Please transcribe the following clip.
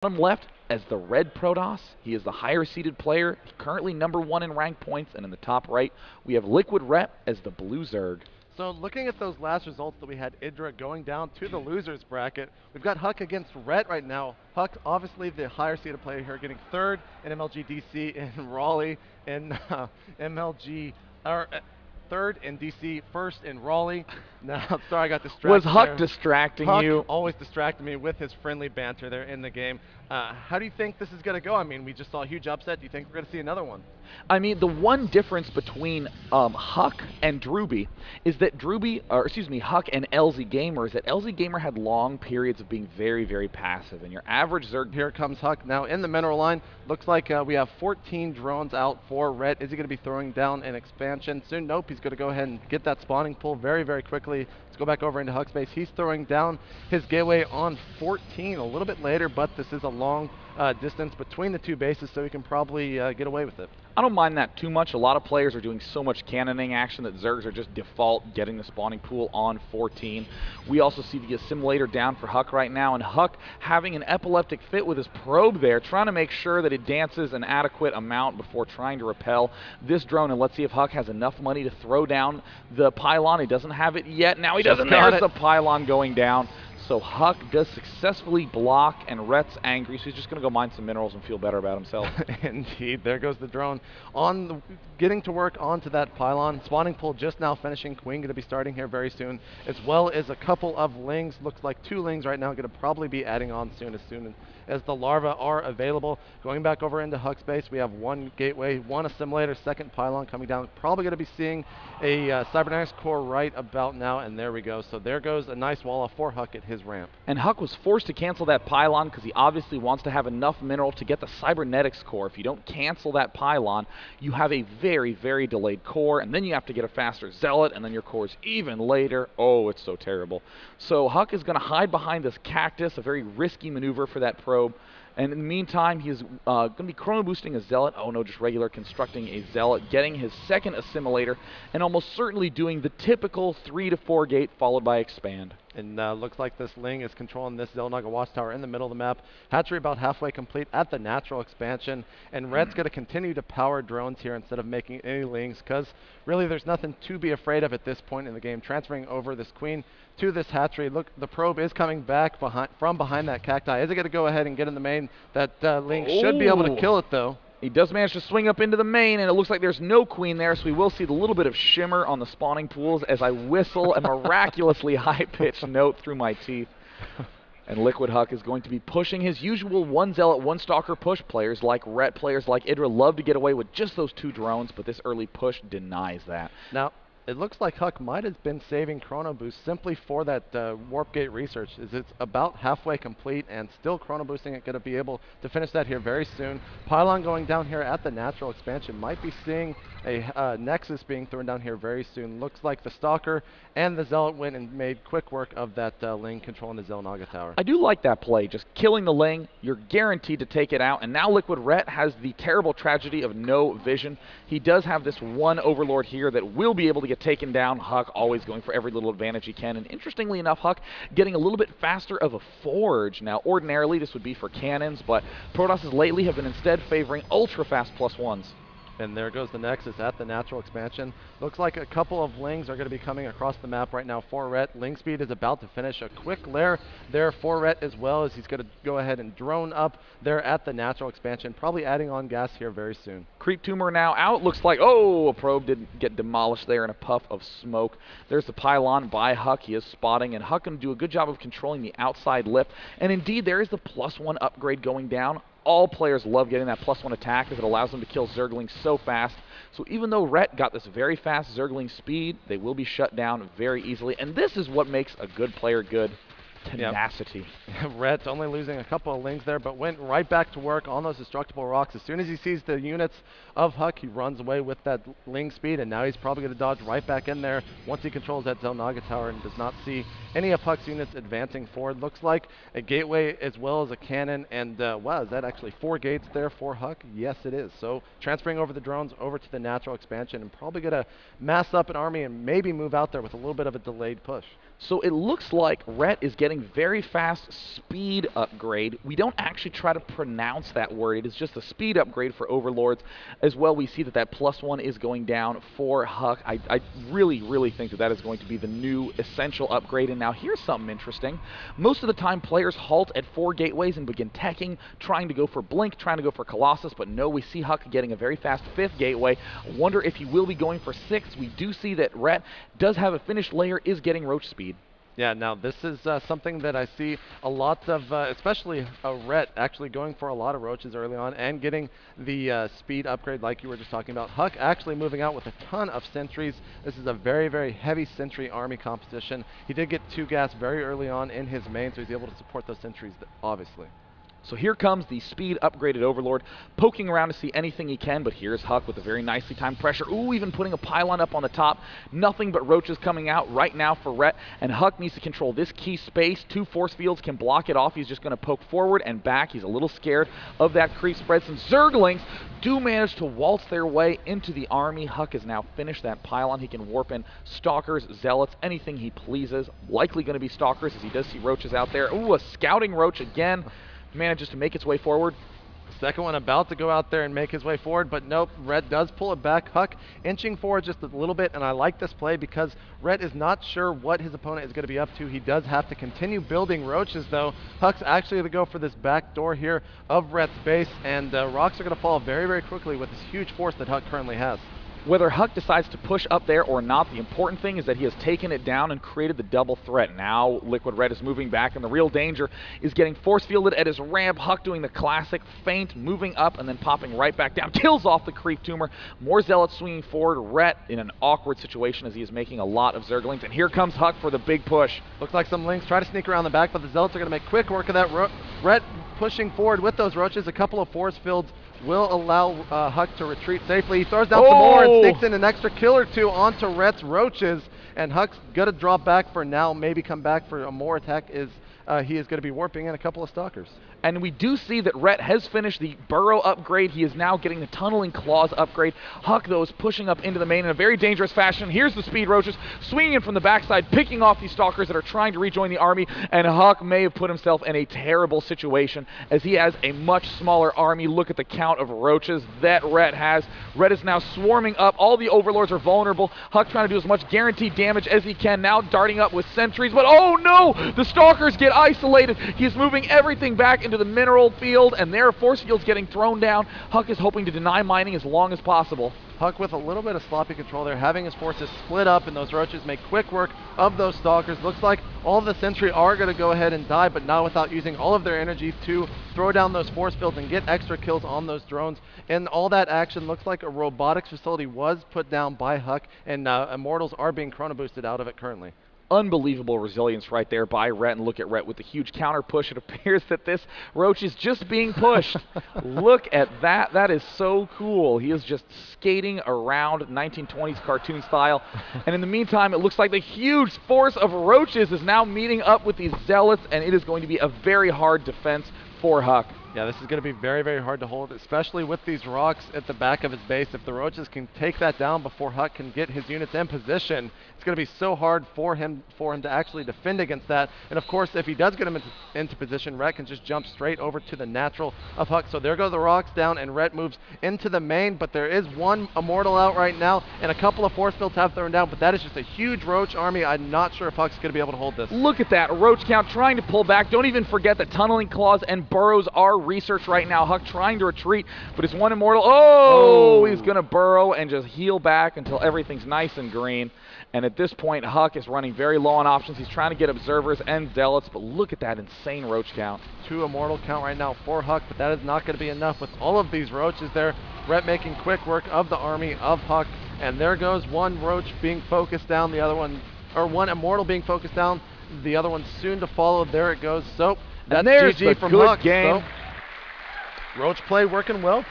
Bottom left as the red Protoss. He is the higher seeded player, currently #1 in rank points, and in the top right we have LiquidRet as the blue Zerg. So looking at those last results that we had Idra going down to the losers bracket, we've got Huk against Ret right now. Huk, obviously the higher seeded player here, getting third in MLG DC in Raleigh, and MLG, or third in DC, first in Raleigh. Now, sorry I got distracted. Was Huk there. distracting Huk you? always distracted me with his friendly banter there in the game. How do you think this is going to go? I mean, we just saw a huge upset. Do you think we're going to see another one? I mean, the one difference between Huk and Drewby is that Huk and LZ Gamer is that LZ Gamer had long periods of being very, very passive, and your average Zerg. Here comes Huk now in the mineral line. Looks like we have 14 drones out for Ret. Is he going to be throwing down an expansion soon? Nope, he's going to go ahead and get that spawning pool very, very quickly. Let's go back over into Huk's base. He's throwing down his gateway on 14 a little bit later, but this is a long distance between the two bases, so he can probably get away with it. I don't mind that too much. A lot of players are doing so much cannoning action that Zergs are just default getting the spawning pool on 14. We also see the assimilator down for Huk right now, and Huk having an epileptic fit with his probe there, trying to make sure that it dances an adequate amount before trying to repel this drone. And let's see if Huk has enough money to throw down the pylon. He doesn't have it yet. Now he doesn't. There's the pylon going down. So Huk does successfully block, and Ret's angry, so he's just going to go mine some minerals and feel better about himself. Indeed, there goes the drone getting to work onto that pylon. Spawning pool just now finishing. Queen going to be starting here very soon, as well as a couple of lings. Looks like 2 lings right now, going to probably be adding on soon as the larvae are available. Going back over into Huk's base, we have 1 gateway, 1 assimilator, 2nd pylon coming down. Probably going to be seeing a cybernetics core right about now, and there we go. So there goes a nice wall off for Huk at his ramp. And Huk was forced to cancel that pylon because he obviously wants to have enough mineral to get the cybernetics core. If you don't cancel that pylon, you have a very, very delayed core, and then you have to get a faster zealot, and then your core's even later. Oh, it's so terrible. So Huk is going to hide behind this cactus, a very risky maneuver for that probe. And in the meantime, he's going to be chrono boosting a zealot. Oh no, just regular constructing a zealot, getting his 2nd assimilator, and almost certainly doing the typical 3 to 4 gate followed by expand. And looks like this Ling is controlling this Xel'Naga watchtower in the middle of the map. Hatchery about halfway complete at the natural expansion. And Red's going to continue to power drones here instead of making any Lings, because really there's nothing to be afraid of at this point in the game. Transferring over this Queen to this hatchery. Look, the probe is coming back from behind that cacti. Is it going to go ahead and get in the main? That Ling should be able to kill it, though. He does manage to swing up into the main, and it looks like there's no queen there, so we will see the little bit of shimmer on the spawning pools as I whistle a miraculously high-pitched note through my teeth. And LiquidHuk is going to be pushing his usual 1 zealot, 1 stalker push. Players like Ret, players like Idra love to get away with just those 2 drones, but this early push denies that. Now, it looks like Huk might have been saving Chrono Boost simply for that Warp Gate research. It's about halfway complete and still Chrono Boosting it. Going to be able to finish that here very soon. Pylon going down here at the natural expansion. Might be seeing a Nexus being thrown down here very soon. Looks like the Stalker and the Zealot went and made quick work of that Ling controlling the Xel'Naga tower. I do like that play. Just killing the Ling, you're guaranteed to take it out. And now LiquidRet has the terrible tragedy of no vision. He does have this 1 Overlord here that will be able to get taken down. Huk always going for every little advantage he can. And interestingly enough, Huk getting a little bit faster of a forge. Now, ordinarily this would be for cannons, but Protosses lately have been instead favoring ultra-fast +1s. And there goes the Nexus at the natural expansion. Looks like a couple of Lings are going to be coming across the map right now for Ret. Ling speed is about to finish. A quick lair there for Ret, as well as he's going to go ahead and drone up there at the natural expansion, probably adding on gas here very soon. Creep Tumor now out. Looks like, oh, a probe did get demolished there in a puff of smoke. There's the pylon by Huk. He is spotting, and Huk can do a good job of controlling the outside lift. And indeed, there is the +1 upgrade going down. All players love getting that +1 attack as it allows them to kill Zerglings so fast. So even though Ret got this very fast Zergling speed, they will be shut down very easily. And this is what makes a good player good. Tenacity. Yep. Red's only losing a couple of Lings there, but went right back to work on those destructible rocks. As soon as he sees the units of Huk, he runs away with that Ling speed, and now he's probably going to dodge right back in there once he controls that Xel'Naga tower and does not see any of Huk's units advancing forward. Looks like a gateway as well as a cannon, and wow, is that actually 4 gates there for Huk? Yes, it is. So transferring over the drones over to the natural expansion and probably going to mass up an army and maybe move out there with a little bit of a delayed push. So it looks like Rhett is getting very fast speed upgrade. We don't actually try to pronounce that word. It is just a speed upgrade for Overlords. As well, we see that that +1 is going down for Huck. I really, really think that that is going to be the new essential upgrade. And now here's something interesting. Most of the time, players halt at 4 gateways and begin teching, trying to go for Blink, trying to go for Colossus. But no, we see Huck getting a very fast 5th gateway. I wonder if he will be going for 6th. We do see that Rhett does have a finished layer, is getting Roach speed. Yeah, now this is something that I see a lot of, especially Rhett actually going for a lot of roaches early on and getting the speed upgrade like you were just talking about. Huck actually moving out with a ton of sentries. This is a very, very heavy sentry army composition. He did get 2 gas very early on in his main, so he's able to support those sentries, obviously. So here comes the speed upgraded Overlord, poking around to see anything he can, but here's Huck with a very nicely timed pressure. Ooh, even putting a pylon up on the top. Nothing but roaches coming out right now for Rhett, and Huck needs to control this key space. 2 force fields can block it off. He's just going to poke forward and back. He's a little scared of that creep spread. Some Zerglings do manage to waltz their way into the army. Huck has now finished that pylon. He can warp in Stalkers, Zealots, anything he pleases. Likely going to be Stalkers as he does see roaches out there. Ooh, a scouting roach again. Manages to make its way forward. Second one about to go out there and make his way forward, but nope, Rhett does pull it back. Huck inching forward just a little bit, and I like this play because Rhett is not sure what his opponent is going to be up to. He does have to continue building roaches, though. Huck's actually going to go for this back door here of Rhett's base, and rocks are going to fall very, very quickly with this huge force that Huck currently has. Whether Huck decides to push up there or not, the important thing is that he has taken it down and created the double threat. Now LiquidRet is moving back, and the real danger is getting force fielded at his ramp. Huck doing the classic feint, moving up and then popping right back down. Kills off the creep tumor. More Zealots swinging forward. Rhett in an awkward situation as he is making a lot of Zerglings. And here comes Huck for the big push. Looks like some Lings try to sneak around the back, but the Zealots are going to make quick work of that. Rhett pushing forward with those roaches. A couple of force fields will allow Huck to retreat safely. He throws down some more and sneaks in an extra kill or 2 onto Rhett's roaches. And Huck's going to drop back for now, maybe come back for a more attack. He is going to be warping in a couple of Stalkers. And we do see that Rhett has finished the burrow upgrade. He is now getting the tunneling claws upgrade. Huck, though, is pushing up into the main in a very dangerous fashion. Here's the speed roaches swinging in from the backside, picking off these Stalkers that are trying to rejoin the army. And Huck may have put himself in a terrible situation as he has a much smaller army. Look at the count of roaches that Rhett has. Rhett is now swarming up. All the Overlords are vulnerable. Huck trying to do as much guaranteed damage as he can, now darting up with sentries. But oh no! The Stalkers get isolated. He is moving everything back into the mineral field, and their force field's getting thrown down. Huck is hoping to deny mining as long as possible. Huck with a little bit of sloppy control there, having his forces split up, and those roaches make quick work of those Stalkers. Looks like all of the sentry are going to go ahead and die, but not without using all of their energy to throw down those force fields and get extra kills on those drones. And all that action looks like a robotics facility was put down by Huck, and Immortals are being chrono boosted out of it currently. Unbelievable resilience right there by Rhett, and look at Rhett with the huge counter push. It appears that this roach is just being pushed. Look at that. That is so cool. He is just skating around 1920s cartoon style. And in the meantime, it looks like the huge force of roaches is now meeting up with these Zealots, and it is going to be a very hard defense for Huck. Yeah, this is going to be very, very hard to hold, especially with these rocks at the back of his base. If the roaches can take that down before Huck can get his units in position, it's going to be so hard for him to actually defend against that. And of course, if he does get him into position, Rhett can just jump straight over to the natural of Huck. So there go the rocks down, and Rhett moves into the main, but there is one Immortal out right now, and a couple of force fields have thrown down, but that is just a huge roach army. I'm not sure if Huck's going to be able to hold this. Look at that roach count trying to pull back. Don't even forget that tunneling claws and burrows are research right now. Huck trying to retreat, but his one Immortal, he's going to burrow and just heal back until everything's nice and green. And at this point, Huck is running very low on options. He's trying to get Observers and Zealots, but look at that insane roach count. 2 Immortal count right now for Huck, but that is not going to be enough with all of these roaches there. Rhett making quick work of the army of Huck, and there goes one roach being focused down, the other one, or one Immortal being focused down, the other one soon to follow. There it goes. So that's there's GG the from good Huck. game. So, roach play working well.